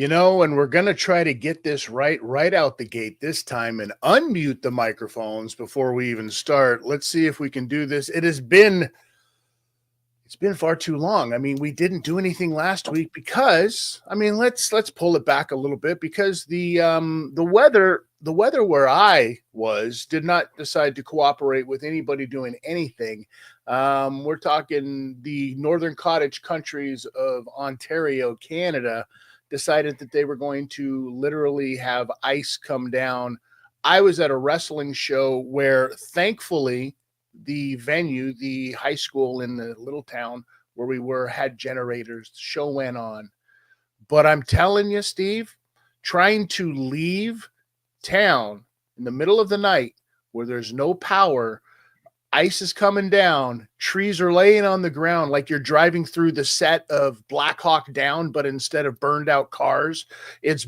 And we're going to try to get this right out the gate this time and unmute the microphones before we even start. Let's see if we can do this. It's been far too long. I mean, we didn't do anything last week because, let's pull it back a little bit because the weather where I was did not decide to cooperate with anybody doing anything. We're talking the northern cottage countries of Ontario, Canada, decided that they were going to literally have ice come down. I was at a wrestling show where thankfully the venue, the high school in the little town where we were, had generators. The show went on. But I'm telling you, Steve, trying to leave town in the middle of the night where there's no power, ice is coming down, trees are laying on the ground like you're driving through the set of Black Hawk Down, but instead of burned out cars, it's,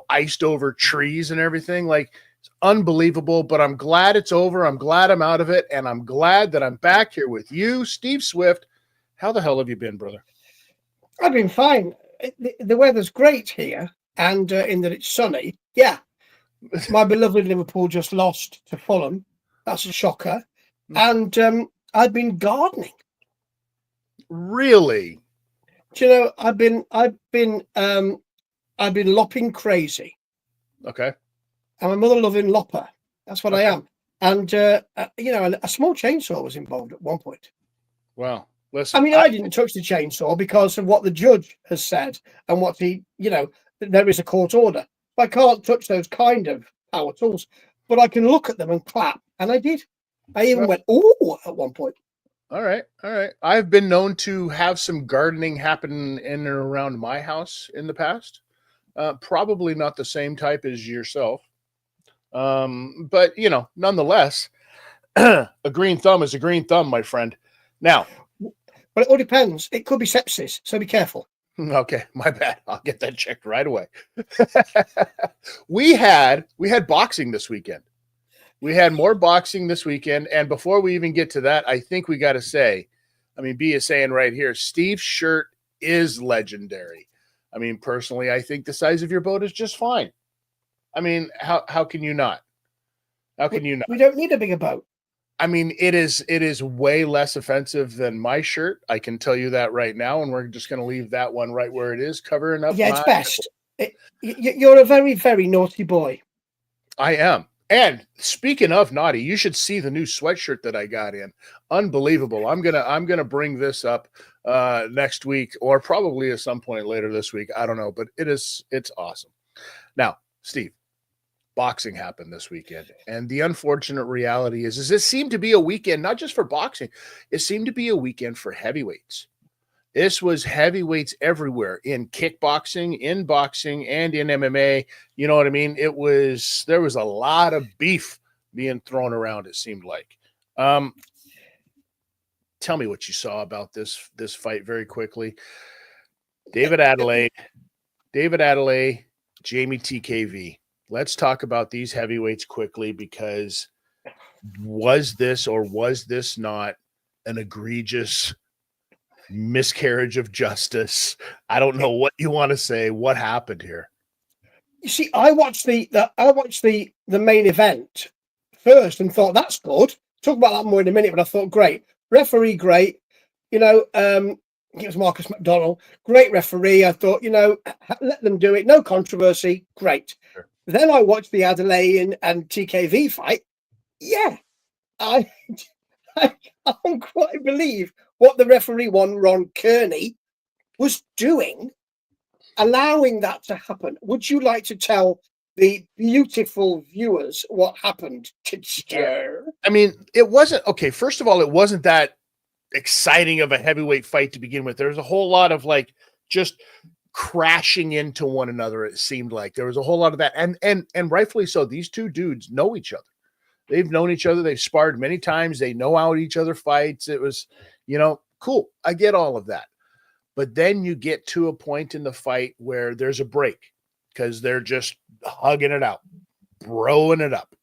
iced over trees and everything. Like, it's unbelievable, but I'm glad it's over. I'm glad I'm out of it, and I'm glad that I'm back here with you, Steve Swift. How the hell have you been, brother? I've been fine. The weather's great here, and in that it's sunny. Yeah. My beloved Liverpool just lost to Fulham. That's a shocker. And I've been gardening. Really? Do you know, I've been lopping crazy. Okay. I'm a mother-loving lopper. That's what I am. And a small chainsaw was involved at one point. Well, listen. I didn't touch the chainsaw because of what the judge has said and what there is a court order. I can't touch those kind of power tools, but I can look at them and clap, and I did. I even went, ooh, at one point. All right. I've been known to have some gardening happen in and around my house in the past. Probably not the same type as yourself. But, nonetheless, a green thumb is a green thumb, my friend. Now. Well, it all depends. It could be sepsis, so be careful. Okay, my bad. I'll get that checked right away. We had boxing this weekend. We had more boxing this weekend, and before we even get to that, I think we got to say, B is saying right here, Steve's shirt is legendary. Personally, I think the size of your boat is just fine. How can you not? How can you not? We don't need a bigger boat. It is way less offensive than my shirt. I can tell you that right now, and we're just going to leave that one right where it is, covering up. Yeah, it's best. You're a very, very naughty boy. I am. And speaking of naughty, you should see the new sweatshirt that I got in. Unbelievable. I'm gonna bring this up next week, or probably at some point later this week. I don't know, but it's awesome. Now, Steve, boxing happened this weekend, and the unfortunate reality is it seemed to be a weekend not just for boxing, it seemed to be a weekend for heavyweights. This was heavyweights everywhere, in kickboxing, in boxing, and in MMA. You know what I mean? There was a lot of beef being thrown around, it seemed like. Tell me what you saw about this fight very quickly. David Adelaide, Jamie TKV. Let's talk about these heavyweights quickly, because was this not an egregious miscarriage of justice? I don't know what you want to say. What happened here? You see, I watched the main event first and thought that's good. Talk about that more in a minute, but I thought great. Referee, great. It was Marcus McDonnell. Great referee. I thought, let them do it. No controversy. Great. Sure. Then I watched the Adelaide and TKV fight. Yeah. I can't quite believe what the referee, Ron Kearney, was doing, allowing that to happen. Would you like to tell the beautiful viewers what happened? It wasn't, okay, first of all, it wasn't that exciting of a heavyweight fight to begin with. There was a whole lot of just crashing into one another. It seemed like there was a whole lot of that. And rightfully so. These two dudes know each other. They've known each other. They've sparred many times. They know how each other fights. It was, cool. I get all of that. But then you get to a point in the fight where there's a break because they're just hugging it out, broing it up.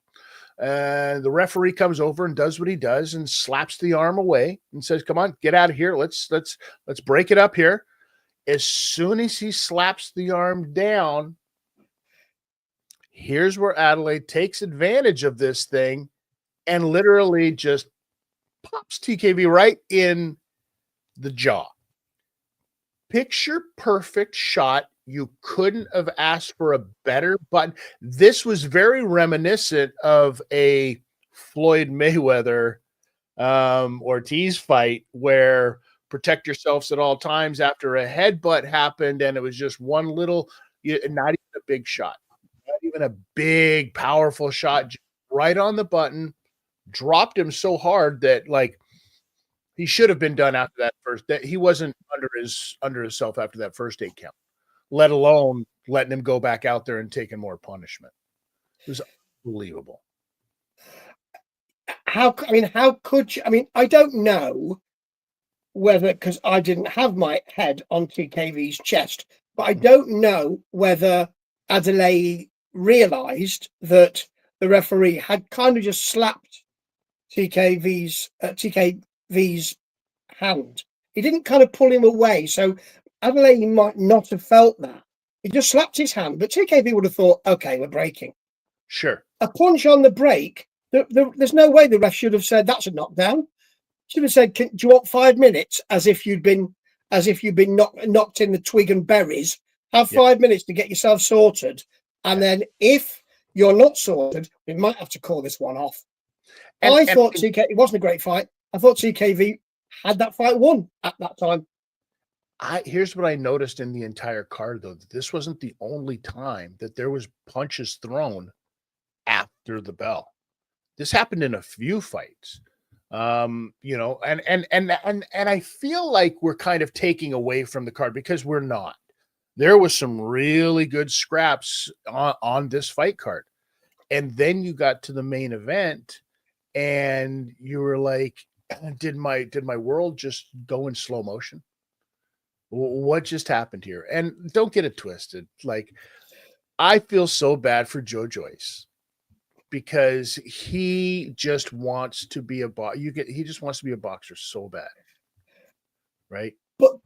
The referee comes over and does what he does and slaps the arm away and says, "Come on, get out of here. Let's break it up here." As soon as he slaps the arm down, here's where Adelaide takes advantage of this thing and literally just pops TKV right in the jaw. Picture perfect shot. You couldn't have asked for a better button. This was very reminiscent of a Floyd Mayweather Ortiz fight where protect yourselves at all times after a headbutt happened, and it was just one little, not even a big shot, not even a big, powerful shot, just right on the button, dropped him so hard that like he should have been done after that first. That he wasn't under himself after that first 8 count, let alone letting him go back out there and taking more punishment. It was unbelievable. How could you? I mean, I don't know whether, because I didn't have my head on TKV's chest, but I don't know whether Adelaide realised that the referee had kind of just slapped TKV's hand. He didn't kind of pull him away, so Adelaide might not have felt that. He just slapped his hand, but TKV would have thought, okay, we're breaking. Sure. A punch on the break, there's no way the ref should have said that's a knockdown. Should have said, do you want 5 minutes? As if you'd been knocked in the twig and berries. Have 5 minutes to get yourself sorted, and then if you're not sorted, we might have to call this one off. I thought it wasn't a great fight. I thought TKV had that fight won at that time. Here's what I noticed in the entire card, though. That this wasn't the only time that there was punches thrown after the bell. This happened in a few fights. And I feel like we're kind of taking away from the card because we're not. There was some really good scraps on this fight card. And then you got to the main event and you were like, did my world just go in slow motion? What just happened here? And don't get it twisted. Like, I feel so bad for Joe Joyce because he just wants to be he just wants to be a boxer so bad. Right? But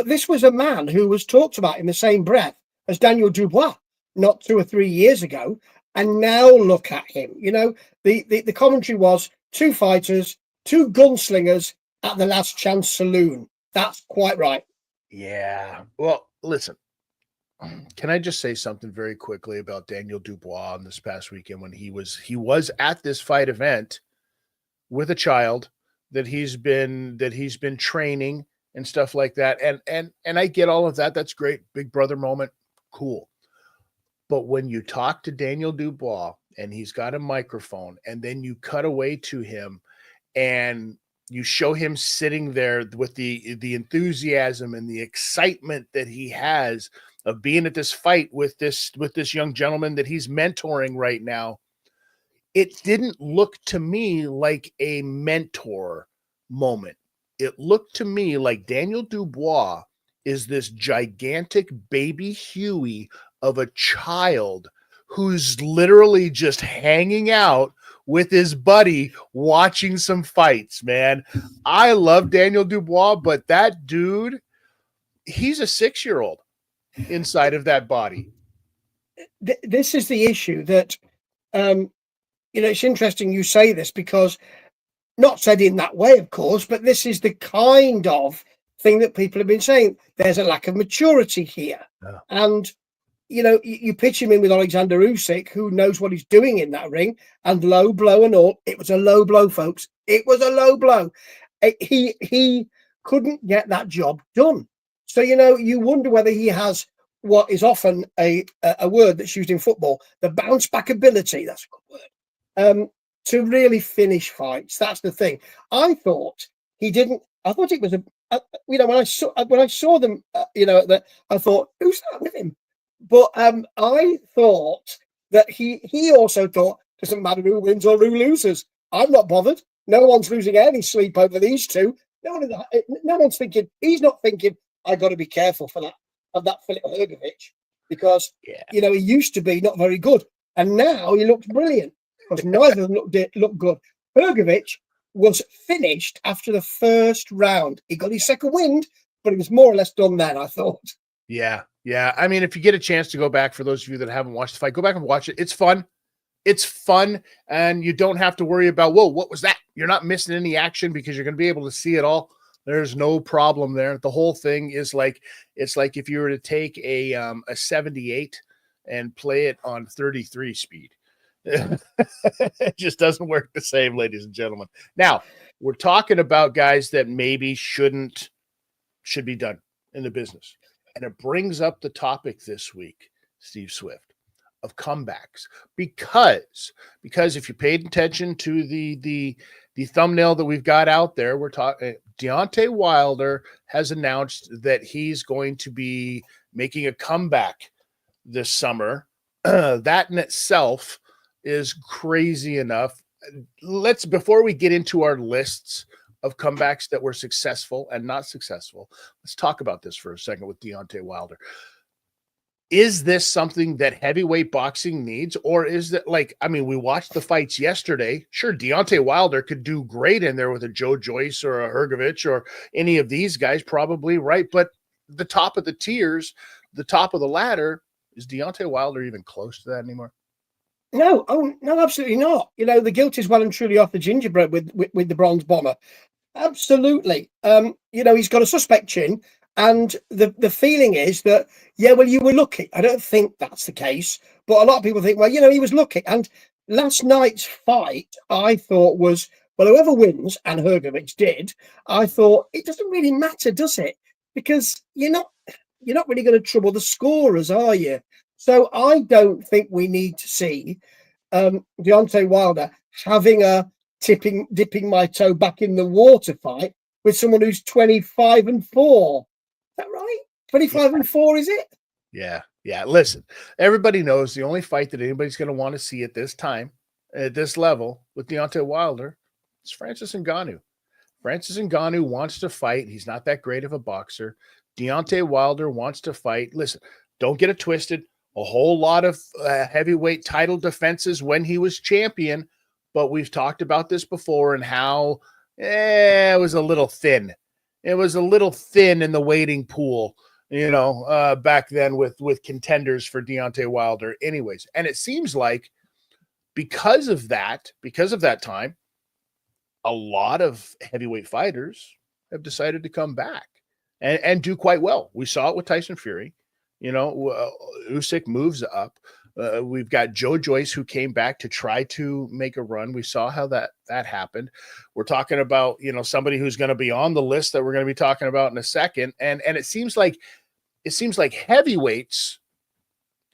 this was a man who was talked about in the same breath as Daniel Dubois not 2 or 3 years ago. And now look at him. You know, the commentary was 2 fighters, 2 gunslingers at the Last Chance Saloon. That's quite right. Yeah. Well, listen, can I just say something very quickly about Daniel Dubois on this past weekend when he was at this fight event with a child that he's been training and stuff like that. And I get all of that. That's great. Big brother moment. Cool. But when you talk to Daniel Dubois and he's got a microphone and then you cut away to him and you show him sitting there with the enthusiasm and the excitement that he has of being at this fight with this young gentleman that he's mentoring right now, it didn't look to me like a mentor moment. It looked to me like Daniel Dubois is this gigantic baby Huey of a child who's literally just hanging out with his buddy watching some fights, man. I love Daniel Dubois, but that dude, he's a 6-year-old inside of that body. This is the issue that, it's interesting you say this because not said in that way, of course, but this is the kind of thing that people have been saying. There's a lack of maturity here. Yeah. And you pitch him in with Alexander Usyk, who knows what he's doing in that ring, and low blow and all. It was a low blow, folks. It was a low blow. He couldn't get that job done. So, you wonder whether he has what is often a word that's used in football, the bounce back ability. That's a good word. To really finish fights. That's the thing. I thought he didn't. I thought it was when I saw them, I thought, who's that with him? But I thought that he also thought, doesn't matter who wins or who loses. I'm not bothered. No one's losing any sleep over these two. No one's thinking. He's not thinking. I got to be careful for that Filip Hrgović because he used to be not very good, and now he looks brilliant because neither of them look good. Hrgović was finished after the first round. He got his second wind, but it was more or less done then, I thought. Yeah. Yeah. I mean, if you get a chance to go back, for those of you that haven't watched the fight, go back and watch it. It's fun. It's fun. And you don't have to worry about, whoa, what was that? You're not missing any action because you're going to be able to see it all. There's no problem there. The whole thing is like, it's like if you were to take a 78 and play it on 33 speed. It just doesn't work the same, ladies and gentlemen. Now, we're talking about guys that maybe should be done in the business. And it brings up the topic this week, Steve Swift, of comebacks. Because if you paid attention to the thumbnail that we've got out there, we're talking Deontay Wilder has announced that he's going to be making a comeback this summer. That in itself is crazy enough. Before we get into our lists of comebacks that were successful and not successful, let's talk about this for a second with Deontay Wilder. Is this something that heavyweight boxing needs, or is that we watched the fights yesterday. Sure, Deontay Wilder could do great in there with a Joe Joyce or a Hrgovic or any of these guys, probably, right? But the top of the tiers, the top of the ladder, is Deontay Wilder even close to that anymore? No, absolutely not. The guilt is well and truly off the gingerbread with the bronze bomber. Absolutely. He's got a suspect chin. And the feeling is that, yeah, well, you were lucky. I don't think that's the case. But a lot of people think, well, he was lucky. And last night's fight, I thought was, well, whoever wins, and Hrgovic did, I thought it doesn't really matter, does it? Because you're not really going to trouble the scorers, are you? So I don't think we need to see Deontay Wilder having a dipping my toe back in the water fight with someone who's 25-4. Is that right? 25-4, is it? Yeah. Listen, everybody knows the only fight that anybody's going to want to see at this time, at this level, with Deontay Wilder, is Francis Ngannou. Francis Ngannou wants to fight. He's not that great of a boxer. Deontay Wilder wants to fight. Listen, don't get it twisted. A whole lot of heavyweight title defenses when he was champion, but we've talked about this before and how it was a little thin. It was a little thin in the waiting pool, back then with contenders for Deontay Wilder anyways. And it seems like because of that time, a lot of heavyweight fighters have decided to come back and do quite well. We saw it with Tyson Fury. Usyk moves up. We've got Joe Joyce, who came back to try to make a run. We saw how that happened. We're talking about, somebody who's going to be on the list that we're going to be talking about in a second. And it seems like heavyweights,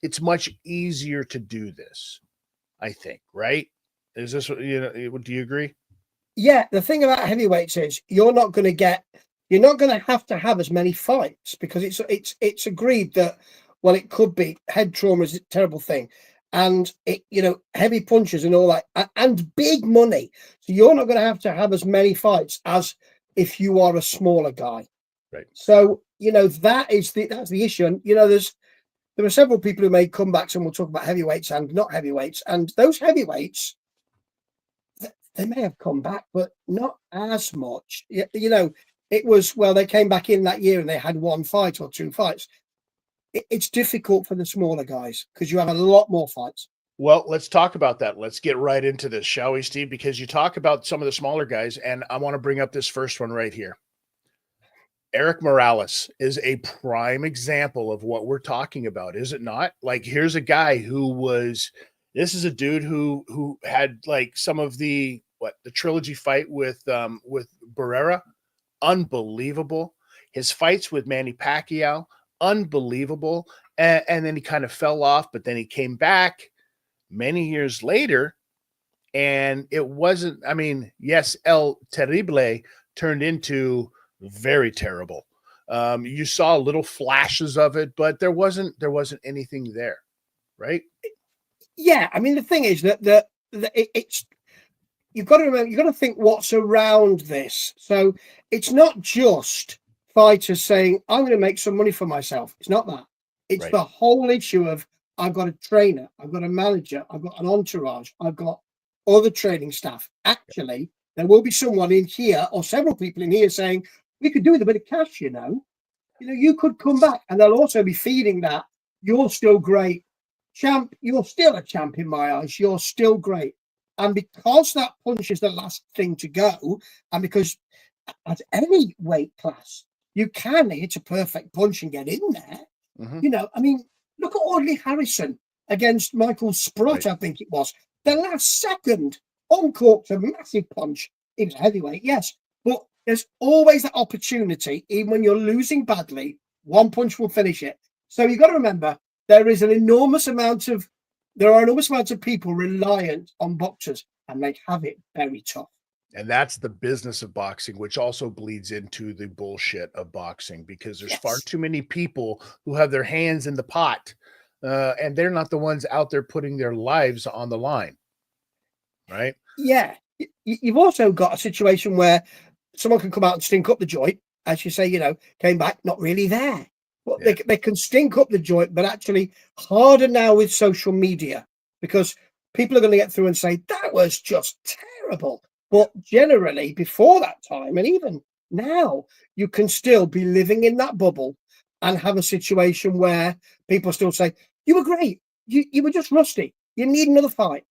it's much easier to do this, I think, right? Is this, do you agree? Yeah. The thing about heavyweights is you're not going to have as many fights because it's agreed that, well, it could be head trauma is a terrible thing, and heavy punches and all that, and big money. So you're not going to have as many fights as if you are a smaller guy. Right. So that's the issue. And there are several people who made comebacks, and we'll talk about heavyweights and not heavyweights. And those heavyweights, they may have come back, but not as much. It was, well, they came back in that year and they had one fight or two fights. It's difficult for the smaller guys because you have a lot more fights. Well, let's talk about that. Let's get right into this, shall we, Steve? Because you talk about some of the smaller guys, and I want to bring up this first one right here. Eric Morales is a prime example of what we're talking about, is it not? Like, here's a guy this is a dude who had like some of the trilogy fight with Barrera, unbelievable. His fights with Manny Pacquiao, unbelievable. And then he kind of fell off, but then he came back many years later, and it wasn't, yes, El Terrible turned into very terrible. You saw little flashes of it, but there wasn't anything there, right? Yeah, the thing is that it's, you've got to remember, you've got to think what's around this. So it's not just fighters saying, I'm going to make some money for myself. It's not that. It's right. The whole issue of, I've got a trainer, I've got a manager, I've got an entourage, I've got other training staff. Actually, there will be someone in here or several people in here saying, we could do with a bit of cash, You know, you could come back, and they'll also be feeding that. You're still great, champ. You're still a champ in my eyes. You're still great, and because that punch is the last thing to go, and because at any weight class you can hit a perfect punch and get in there. Mhm. You know, I mean, look at Audley Harrison against Michael Sprott, Right. I think it was. The last second, uncorked a massive punch. It was heavyweight, yes. But there's always that opportunity, even when you're losing badly, one punch will finish it. So you've got to remember there are enormous amounts of people reliant on boxers, and they have it very tough. And that's the business of boxing, which also bleeds into the bullshit of boxing because there's far Yes. too many people who have their hands in the pot, and they're not the ones out there putting their lives on the line, right? Yeah. You've also got a situation where someone can come out and stink up the joint, as you say, you know, came back, not really there. But Yeah. they can stink up the joint, but actually harder now with social media because people are going to get through and say, that was just terrible. But generally, before that time, and even now, you can still be living in that bubble and have a situation where people still say, you were great. You were just rusty. You need another fight.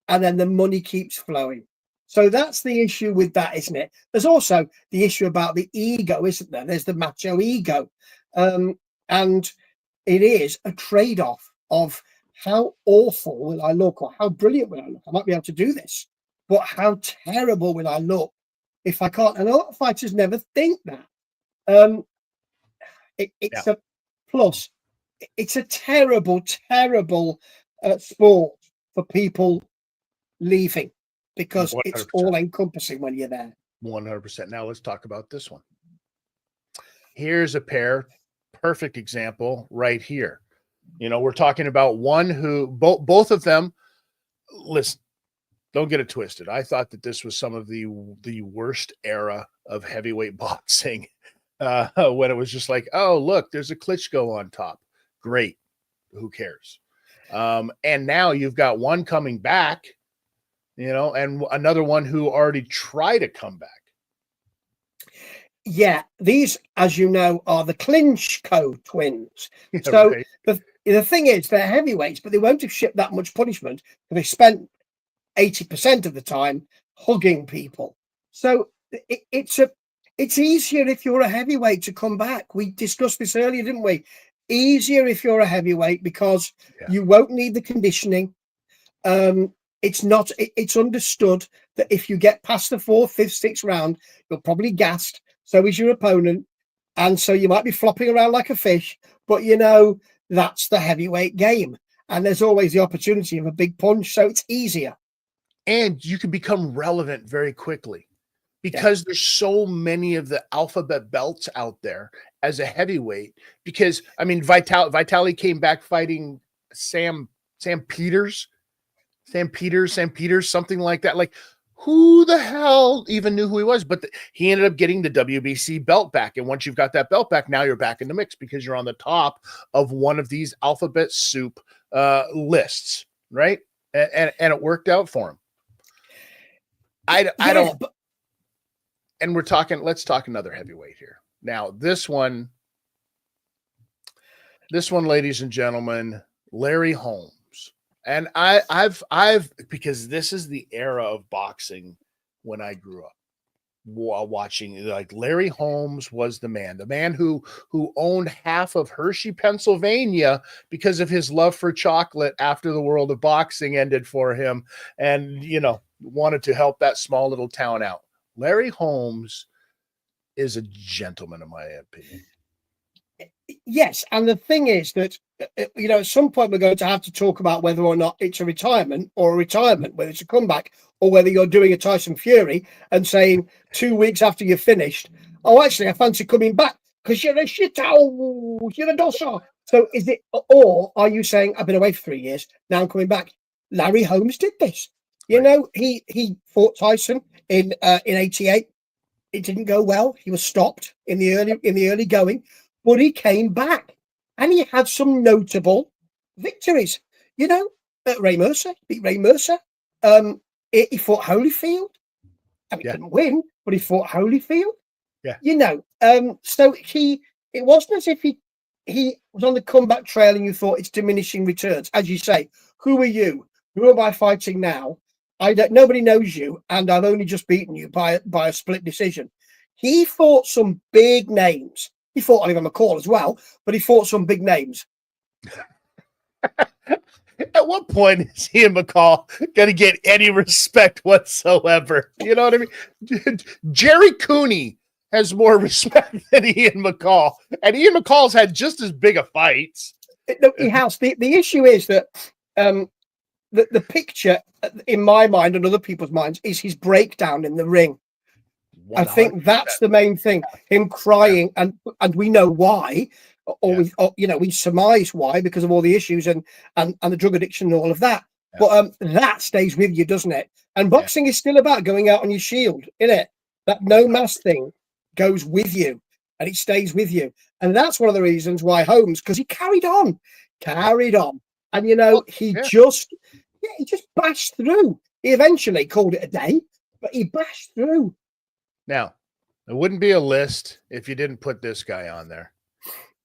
And then the money keeps flowing. So that's the issue with that, isn't it? There's also the issue about the ego, isn't there? There's the macho ego. And it is a trade-off of how awful will I look or how brilliant will I look? I might be able to do this, but how terrible will I look if I can't? And a lot of fighters never think that. Yeah. It's a plus. It's a terrible, terrible sport for people leaving because it's 100%. all encompassing when you're there. 100%. Now let's talk about this one. Here's a perfect example right here. You know, we're talking about one who both of them. Listen, don't get it twisted. I thought that this was some of the worst era of heavyweight boxing when it was just like, oh, look, there's a Klitschko on top. Great. Who cares? And now you've got one coming back, you know, and another one who already tried to come back. Yeah, these, as you know, are the Klitschko twins. Yeah, So right. the thing is, they're heavyweights, but they won't have shipped that much punishment because they spent 80% of the time hugging people. So it's easier if you're a heavyweight to come back. We discussed this earlier, didn't we? Easier if you're a heavyweight because you won't need the conditioning. It's understood that if you get past the fourth, fifth, sixth round, you're probably gassed. So is your opponent. And so you might be flopping around like a fish, but you know, that's the heavyweight game. And there's always the opportunity of a big punch. So it's easier. And you can become relevant very quickly because there's so many of the alphabet belts out there as a heavyweight. Because I mean, Vitali came back fighting Sam Peters, something like that. Like, who the hell even knew who he was? But he ended up getting the WBC belt back. And once you've got that belt back, now you're back in the mix because you're on the top of one of these alphabet soup lists, right? And it worked out for him. I don't. And let's talk another heavyweight here. Now, this one, ladies and gentlemen, Larry Holmes. And I've because this is the era of boxing when I grew up watching. Like, Larry Holmes was the man who owned half of Hershey, Pennsylvania because of his love for chocolate after the world of boxing ended for him, and you know, wanted to help that small little town out. Larry Holmes is a gentleman, in my opinion. Yes, and the thing is that you know, at some point we're going to have to talk about whether or not it's a retirement, whether it's a comeback, or whether you're doing a Tyson Fury and saying 2 weeks after you're finished, oh, actually, I fancy coming back because you're a shithole, you're a dosser. So is it, or are you saying I've been away for 3 years, now I'm coming back? Larry Holmes did this. You know, he fought Tyson in '88. It didn't go well. He was stopped in the early going. But he came back and he had some notable victories. You know, Ray Mercer beat Ray Mercer. He fought Holyfield. I mean, he couldn't win, but he fought Holyfield. Yeah. You know, so he it wasn't as if he was on the comeback trail and you thought it's diminishing returns. As you say, who are you? Who am I fighting now? Nobody knows you, and I've only just beaten you by a split decision. He fought some big names. He fought Oliver McCall as well, but he fought some big names. At what point is Ian McCall going to get any respect whatsoever? You know what I mean? Jerry Cooney has more respect than Ian McCall, and Ian McCall's had just as big a fights. No, he has. The issue is that the picture in my mind and other people's minds is his breakdown in the ring. 100%. I think that's the main thing. Him crying, and we know why, or we surmise why because of all the issues and the drug addiction and all of that. Yeah. But that stays with you, doesn't it? And boxing is still about going out on your shield, isn't it? That no mask thing goes with you, and it stays with you. And that's one of the reasons why Holmes, because he carried on, and he just bashed through. He eventually called it a day, but he bashed through. Now, it wouldn't be a list if you didn't put this guy on there,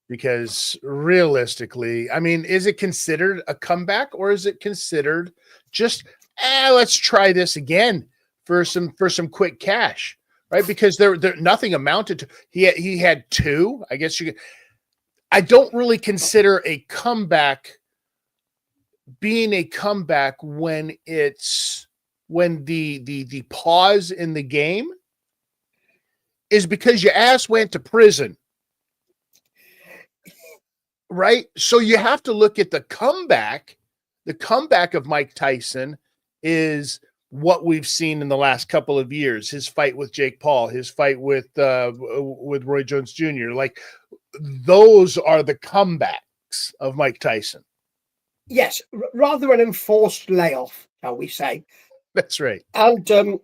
because realistically, I mean, is it considered a comeback, or is it considered just, let's try this again for some quick cash, right? Because there nothing amounted to. He had two. I guess I don't really consider a comeback being a comeback when the pause in the game is because your ass went to prison, right? So you have to look at the comeback. The comeback of Mike Tyson is what we've seen in the last couple of years. His fight with Jake Paul, his fight with Roy Jones Jr. Like, those are the comebacks of Mike Tyson. Yes, rather an enforced layoff, shall we say. That's right. And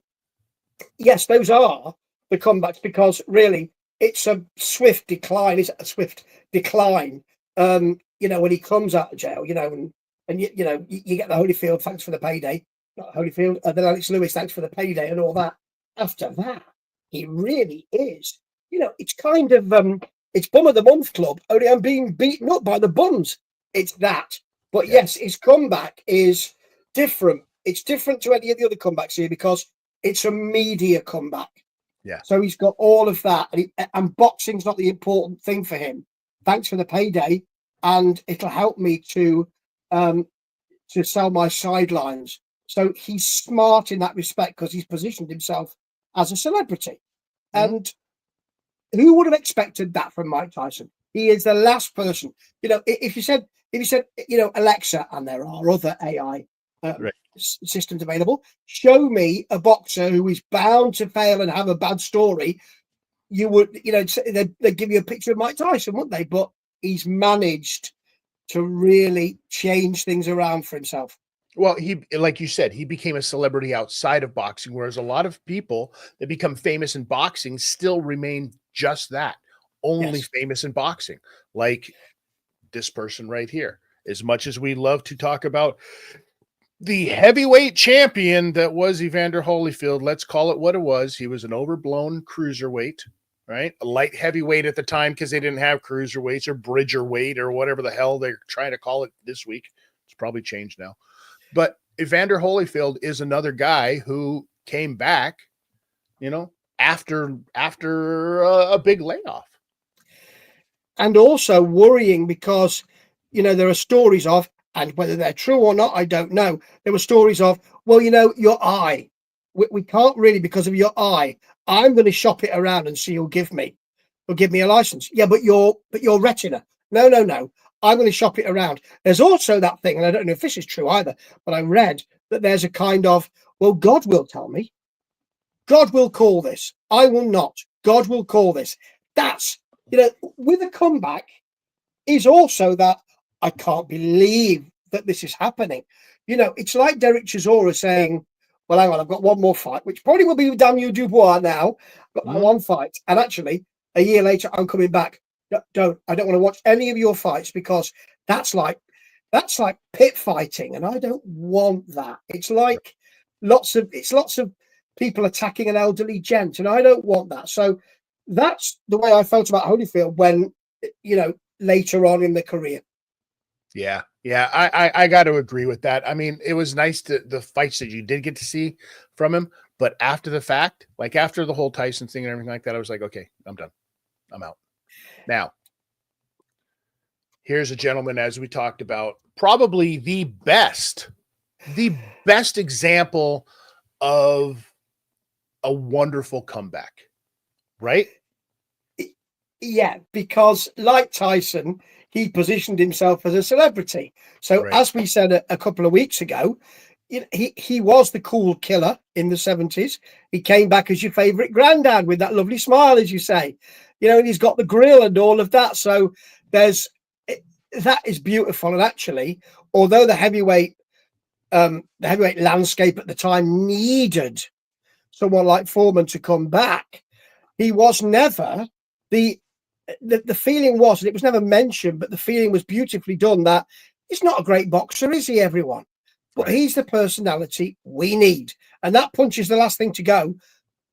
yes, those are the comebacks, because really it's a swift decline. It's a swift decline. When he comes out of jail, and you get the Holyfield, thanks for the payday. Not Holyfield, then Alex Lewis, thanks for the payday and all that. After that, he really is. It's kind of it's Bum of the Month Club, only I'm being beaten up by the bums. It's that. But yes, his comeback is different. It's different to any of the other comebacks here because it's a media comeback. Yeah. So he's got all of that, and boxing's not the important thing for him. Thanks for the payday, and it'll help me to sell my sidelines. So he's smart in that respect because he's positioned himself as a celebrity. Mm-hmm. And who would have expected that from Mike Tyson? He is the last person. If you said Alexa, and there are other AI systems available, show me a boxer who is bound to fail and have a bad story, you would, they'd give you a picture of Mike Tyson, wouldn't they? But he's managed to really change things around for himself. Well, he, like you said, he became a celebrity outside of boxing, whereas a lot of people that become famous in boxing still remain just that, only famous in boxing, like this person right here. As much as we love to talk about the heavyweight champion that was Evander Holyfield, let's call it what it was. He was an overblown cruiserweight, right? A light heavyweight at the time because they didn't have cruiserweights or bridgerweight or whatever the hell they're trying to call it this week. It's probably changed now. But Evander Holyfield is another guy who came back, after a big layoff. And also worrying because, there are stories of, and whether they're true or not, I don't know. There were stories of, well, your eye. We can't really because of your eye. I'm going to shop it around and see who'll give me a license. Yeah, but your retina. No. I'm going to shop it around. There's also that thing, and I don't know if this is true either, but I read that there's a kind of, well, God will tell me. God will call this. I will not. God will call this. That's, with a comeback is also that I can't believe that this is happening. It's like Derek Chisora saying, well, hang on, I've got one more fight, which probably will be with Daniel Dubois now. I've got one fight. And actually, a year later, I'm coming back. I don't want to watch any of your fights because that's like pit fighting, and I don't want that. It's like lots of people attacking an elderly gent, and I don't want that. So that's the way I felt about Holyfield when later on in the career. Yeah. Yeah. I got to agree with that. I mean, it was nice the fights that you did get to see from him, but after the fact, like after the whole Tyson thing and everything like that, I was like, okay, I'm done. I'm out. Now, here's a gentleman, as we talked about, probably the best example of a wonderful comeback, right? Yeah, because like Tyson, he positioned himself as a celebrity. So Right. as we said a couple of weeks ago, he was the cool killer in the 70s. He came back as your favorite granddad with that lovely smile, as you say, and he's got the grill and all of that. So that is beautiful. And actually, although the heavyweight landscape at the time needed someone like Foreman to come back, he was never the feeling was, and it was never mentioned, but the feeling was beautifully done, that he's not a great boxer, is he, everyone? But he's the personality we need. And that punch is the last thing to go.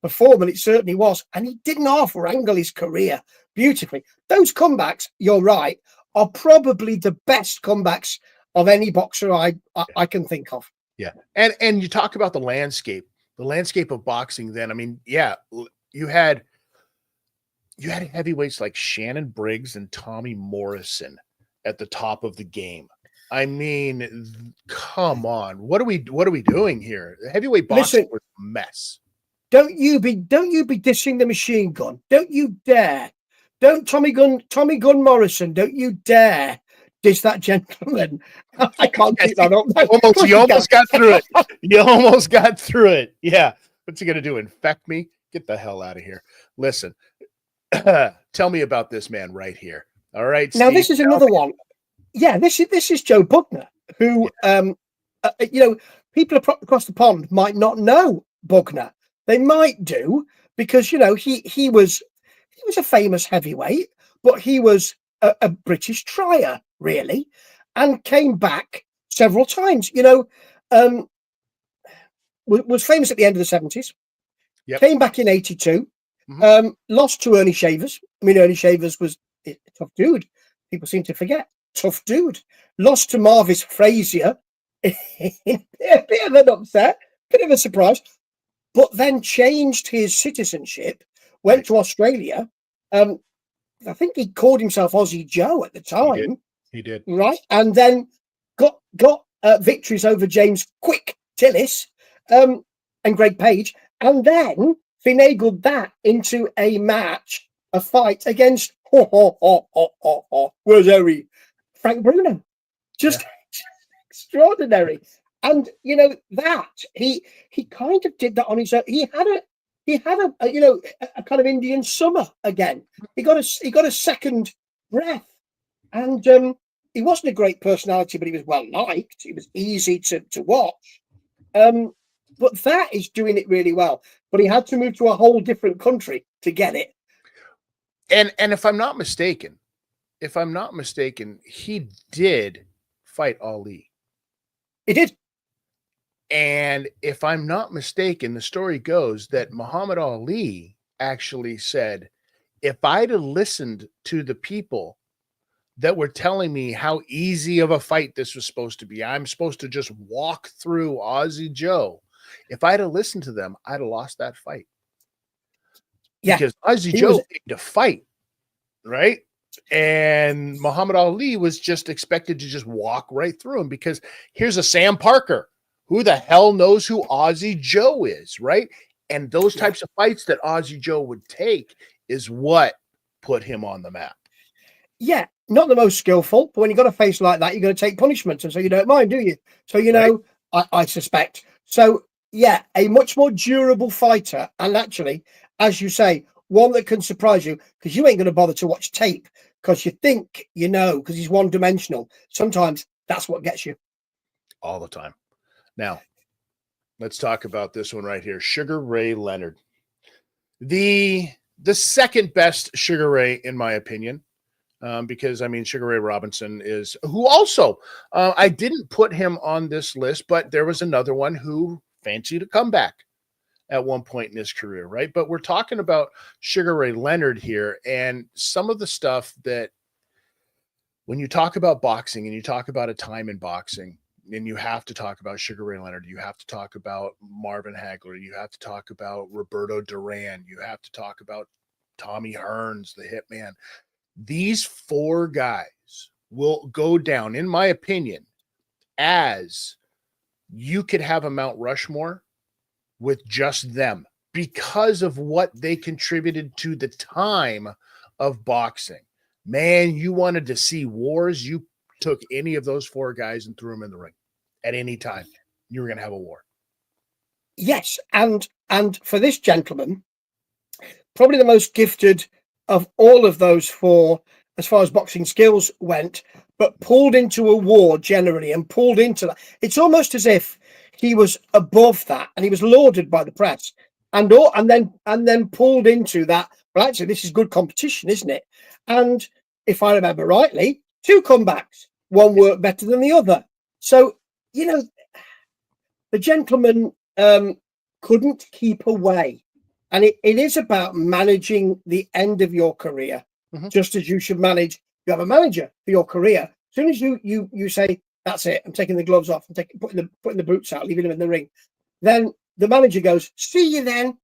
For Foreman, it certainly was. And he didn't half wrangle his career beautifully. Those comebacks, you're right, are probably the best comebacks of any boxer I can think of. Yeah. And you talk about the landscape of boxing then. I mean, yeah, you had heavyweights like Shannon Briggs and Tommy Morrison at the top of the game. I mean, come on. What are we doing here? The heavyweight boxing was a mess. Don't you be dissing the machine gun. Don't you dare. Don't Tommy Gun Morrison, don't you dare diss that gentleman. I can't keep that up. You almost got through it. You almost got through it. Yeah. What's he going to do? Infect me? Get the hell out of here. Listen, tell me about this man right here. All right. Now, this is another one. Yeah, this is Joe Bugner, who, people across the pond might not know Bugner. They might do because, he was a famous heavyweight, but he was a British trier, really, and came back several times. Was famous at the end of the 70s. Yep. Came back in 82. Mm-hmm. Lost to Ernie Shavers. I mean, Ernie Shavers was a tough dude. People seem to forget. Tough dude. Lost to Marvis Frazier. A bit of an upset, bit of a surprise. But then changed his citizenship, went to Australia. I think he called himself Aussie Joe at the time. He did. Right. And then got victories over James Quick Tillis and Greg Page. And then finagled that into a fight against where's Harry? Frank Bruno. Just extraordinary. And that he kind of did that on his own. He had a kind of Indian summer again. He got a second breath. And he wasn't a great personality, but he was well liked. He was easy to watch. But that is doing it really well. But he had to move to a whole different country to get it. And if I'm not mistaken, he did fight Ali. He did. And if I'm not mistaken, the story goes that Muhammad Ali actually said, if I'd have listened to the people that were telling me how easy of a fight this was supposed to be, I'm supposed to just walk through Aussie Joe. If I'd have listened to them, I'd have lost that fight. Yeah, because Aussie Joe came to fight, right? And Muhammad Ali was just expected to just walk right through him, because here's a Sam Parker. Who the hell knows who Aussie Joe is, right? And those types of fights that Aussie Joe would take is what put him on the map. Yeah, not the most skillful, but when you got a face like that, you're going to take punishment, and so you don't mind, do you? So, I suspect. So, yeah, a much more durable fighter, and actually, as you say, one that can surprise you, because you ain't going to bother to watch tape because you think because he's one-dimensional. Sometimes that's what gets you. All the time. Now, let's talk about this one right here. Sugar Ray Leonard. The second best Sugar Ray, in my opinion, because, Sugar Ray Robinson is, who also, I didn't put him on this list, but there was another one who fancied a comeback at one point in his career, right? But we're talking about Sugar Ray Leonard here, and some of the stuff that when you talk about boxing and you talk about a time in boxing, and you have to talk about Sugar Ray Leonard, you have to talk about Marvin Hagler, you have to talk about Roberto Duran, you have to talk about Tommy Hearns, the Hitman. These four guys will go down, in my opinion, as you could have a Mount Rushmore with just them because of what they contributed to the time of boxing. Man, you wanted to see wars, you took any of those four guys and threw them in the ring at any time. You were going to have a war. Yes, and for this gentleman, probably the most gifted of all of those four as far as boxing skills went, but pulled into a war generally and pulled into that. It's almost as if he was above that and he was lauded by the press and then pulled into that. Well, actually, this is good competition, isn't it? And if I remember rightly, 2 comebacks, one worked better than the other. So, you know, the gentleman couldn't keep away. And it is about managing the end of your career, just as you should manage. You have a manager for your career. As soon as you say, that's it, I'm taking the gloves off, I'm putting the boots out, leaving them in the ring, then the manager goes, see you then.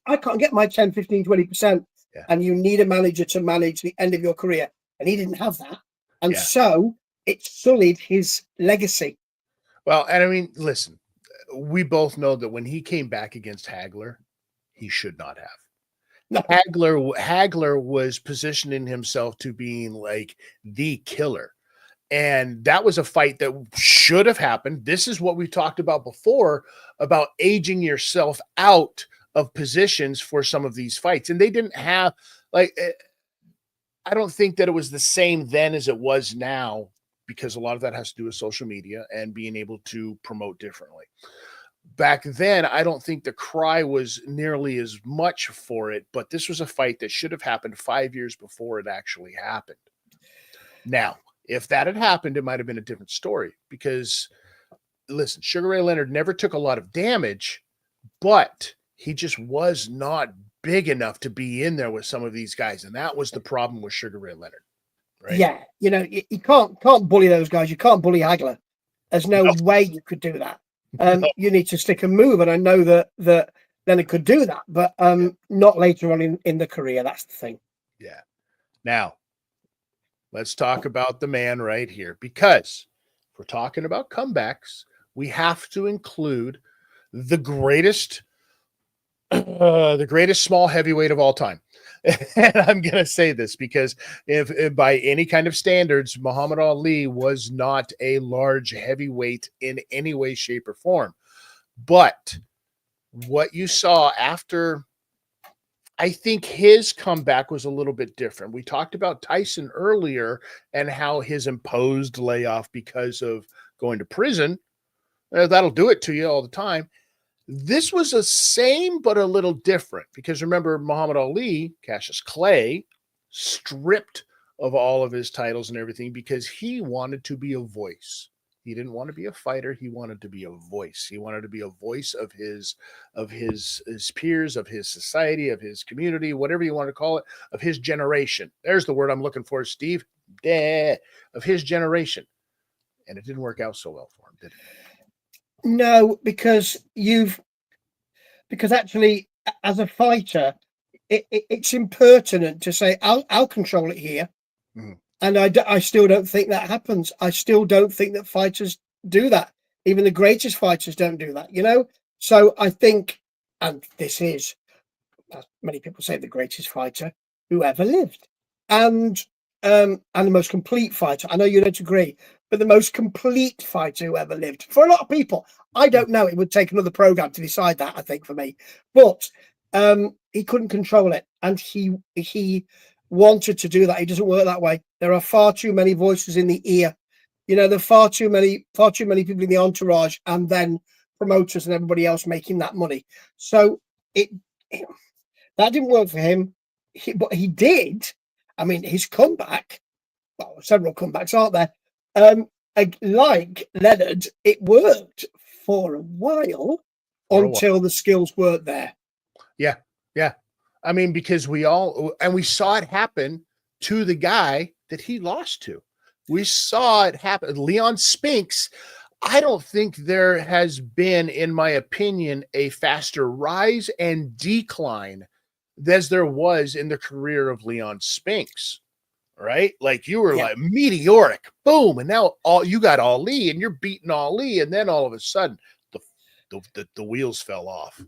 I can't get my 10, 15, 20%. Yeah. And you need a manager to manage the end of your career. And he didn't have that. And so it sullied his legacy. Well, and I mean, listen, we both know that when he came back against Hagler, he should not have. No. Hagler was positioning himself to being like the killer. And that was a fight that should have happened. This is what we talked about before, about aging yourself out of positions for some of these fights. And they didn't have, like, I don't think that it was the same then as it was now, because a lot of that has to do with social media and being able to promote differently. Back then, I don't think the cry was nearly as much for it, but this was a fight that should have happened 5 years before it actually happened. Now, if that had happened, it might have been a different story because, listen, Sugar Ray Leonard never took a lot of damage, but he just was not big enough to be in there with some of these guys, and that was the problem with Sugar Ray Leonard. Right? Yeah, you know, you can't bully those guys. You can't bully Hagler. There's no way you could do that. You need to stick and move, and I know that Leonard could do that, but not later on in the career. That's the thing. Yeah. Now, let's talk about the man right here, because if we're talking about comebacks, we have to include the greatest small heavyweight of all time. And I'm going to say this because if by any kind of standards, Muhammad Ali was not a large heavyweight in any way, shape, or form. But what you saw after, I think his comeback was a little bit different. We talked about Tyson earlier and how his imposed layoff because of going to prison, that'll do it to you all the time. This was the same, but a little different because remember, Muhammad Ali, Cassius Clay, stripped of all of his titles and everything because he wanted to be a voice. He didn't want to be a fighter. He wanted to be a voice. He wanted to be a voice of his peers, of his society, of his community, whatever you want to call it, of his generation. There's the word I'm looking for, Steve. Of his generation. And it didn't work out so well for him, did it? No, because actually, as a fighter, it's impertinent to say I'll control it here, and I still don't think that happens. I still don't think that fighters do that. Even the greatest fighters don't do that, you know. So I think, and this is, as many people say, the greatest fighter who ever lived, and the most complete fighter. I know you don't agree, but the most complete fighter who ever lived. For a lot of people, I don't know. It would take another program to decide that, I think, for me. But he couldn't control it. And he wanted to do that. It doesn't work that way. There are far too many voices in the ear. You know, there are far too many people in the entourage and then promoters and everybody else making that money. So that didn't work for him. But he did. I mean, his comeback, well, several comebacks, aren't there? Like Leonard, it worked for a while until the skills weren't there. Yeah. I mean, because we saw it happen to the guy that he lost to. We saw it happen. Leon Spinks, I don't think there has been, in my opinion, a faster rise and decline as there was in the career of Leon Spinks. Right? Like you were Yeah. like meteoric, boom, and now all you got Ali and you're beating Ali, and then all of a sudden the wheels fell off.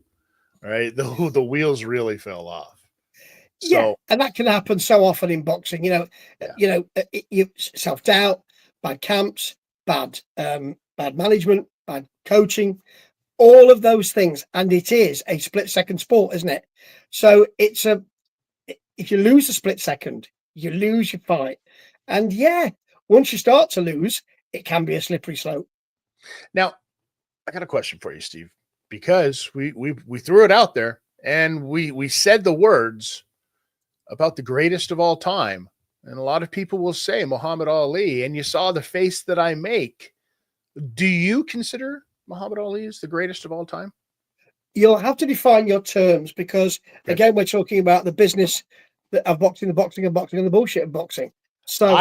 Right? The wheels really fell off. Yeah, So and that can happen so often in boxing. yeah. You self-doubt, bad camps, bad management, bad coaching, all of those things, and it is a split-second sport, isn't it? So if you lose a split second, you lose your fight, and yeah, once you start to lose, it can be a slippery slope. Now I got a question for you, Steve, because we threw it out there and we said the words about the greatest of all time. And a lot of people will say Muhammad Ali, and you saw the face that I make. Do you consider Muhammad Ali as the greatest of all time? You'll have to define your terms because, Okay. again, we're talking about the business of boxing, the boxing of boxing, and the bullshit of boxing. So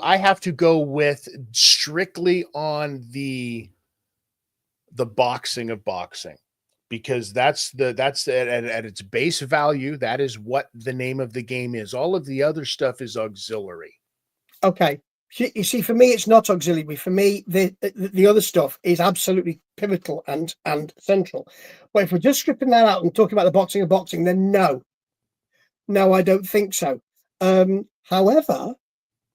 I have to go with strictly on the boxing of boxing, because that's at its base value, that is what the name of the game is. All of the other stuff is auxiliary. okay, you see, for me, it's not auxiliary. For me, the other stuff is absolutely pivotal and central. But if we're just stripping that out and talking about the boxing of boxing, then no, I don't think so. However,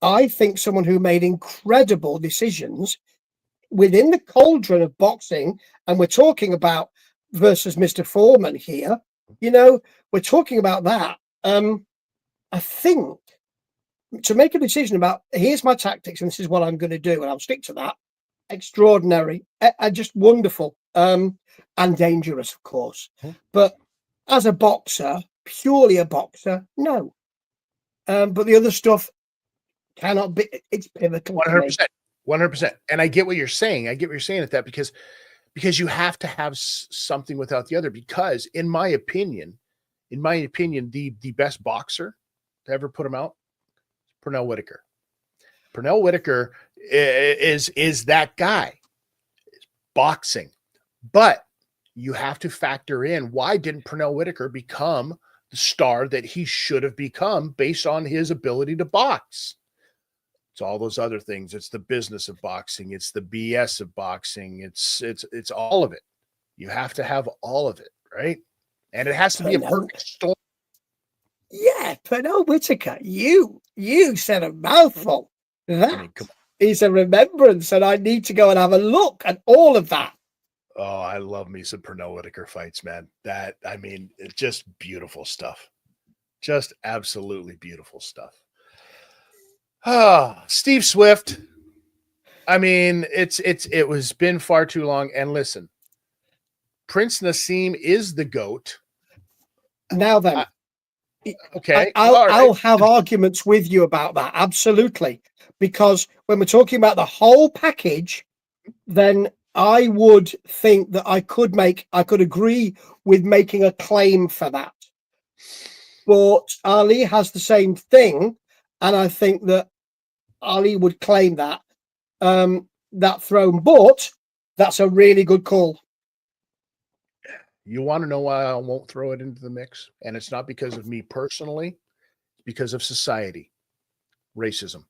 I think someone who made incredible decisions within the cauldron of boxing, and we're talking about versus Mr. Foreman here, we're talking about that. I think to make a decision about here's my tactics and this is what I'm going to do, and I'll stick to that. Extraordinary, and just wonderful, and dangerous, of course. But as a boxer, purely a boxer, no. But the other stuff cannot be. It's pivotal. 100%. 100%. And I get what you're saying. I get what you're saying at that, because you have to have something without the other. Because in my opinion, the best boxer to ever put him out, Pernell Whitaker. Pernell Whitaker is that guy. Boxing. But you have to factor in, why didn't Pernell Whitaker become the star that he should have become based on his ability to box? It's all those other things. It's the business of boxing. It's the BS of boxing. It's all of it. You have to have all of it, right? And it has to be a perfect storm. Yeah, Pernell Whitaker, you said a mouthful. That is a remembrance, and I need to go and have a look at all of that. Oh, I love me some Pernell Whitaker fights, man. It's just beautiful stuff. Just absolutely beautiful stuff. Steve Swift. It was been far too long. And listen, Prince Naseem is the GOAT. Now then, okay, I'll have arguments with you about that. Absolutely. Because when we're talking about the whole package, then I would think that I could agree with making a claim for that. But Ali has the same thing. And I think that Ali would claim that throne, but that's a really good call. You want to know why I won't throw it into the mix? And it's not because of me personally, it's because of society, racism.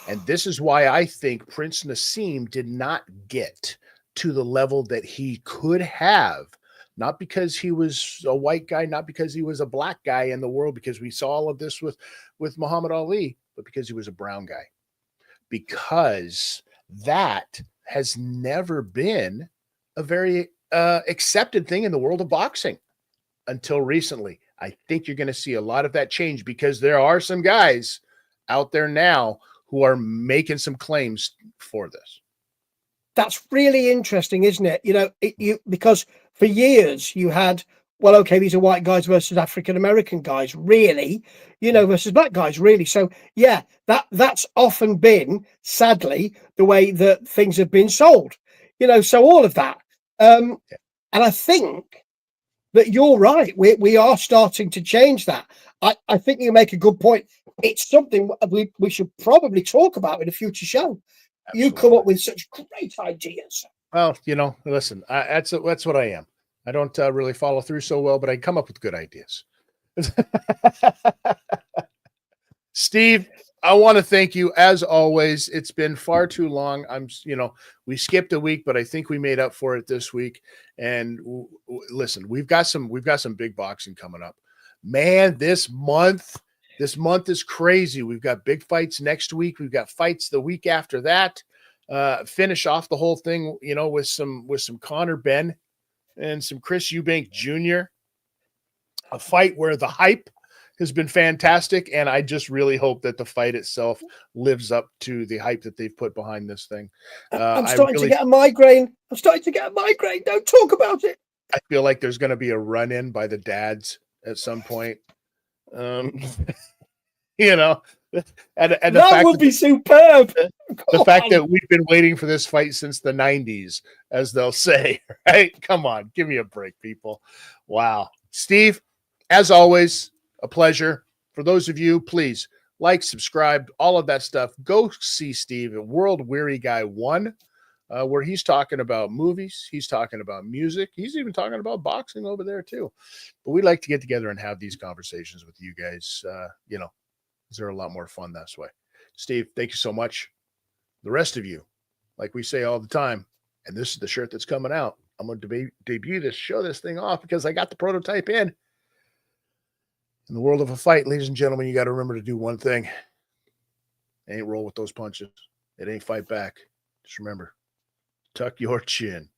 And this is why I think Prince Naseem did not get to the level that he could have, not because he was a white guy, not because he was a black guy in the world, because we saw all of this with Muhammad Ali, but because he was a brown guy. Because that has never been a very accepted thing in the world of boxing until recently. I think you're going to see a lot of that change, because there are some guys out there now who are making some claims for this. That's really interesting, isn't it? Because for years you had, well, okay, these are white guys versus African-American guys, really, versus black guys, really. So yeah, that's often been, sadly, the way that things have been sold, so all of that. And I think that you're right. We are starting to change that. I think you make a good point. it's something we should probably talk about in a future show. Absolutely. You come up with such great ideas. Well, listen, that's what I am. I don't really follow through so well, but I come up with good ideas. Steve, I want to thank you as always. It's been far too long. We skipped a week, but I think we made up for it this week. And listen, we've got some big boxing coming up. Man, this month is crazy. We've got big fights next week. We've got fights the week after that. Finish off the whole thing, with some Connor Benn and some Chris Eubank Jr. A fight where the hype has been fantastic, and I just really hope that the fight itself lives up to the hype that they've put behind this thing. I'm starting to get a migraine. Don't talk about it. I feel like there's going to be a run-in by the dads at some point. And that would be superb. The fact that we've been waiting for this fight since the 90s, as they'll say, right? Come on, give me a break, people. Wow. Steve, as always, a pleasure. For those of you, please like, subscribe, all of that stuff. Go see Steve at World Weary Guy 1, where he's talking about movies. He's talking about music. He's even talking about boxing over there too. But we like to get together and have these conversations with you guys. They're a lot more fun this way. Steve, thank you so much. The rest of you, like we say all the time, and this is the shirt that's coming out. I'm going to debut this, show this thing off because I got the prototype in. In the world of a fight, ladies and gentlemen, you got to remember to do one thing. It ain't roll with those punches. It ain't fight back. Just remember, tuck your chin.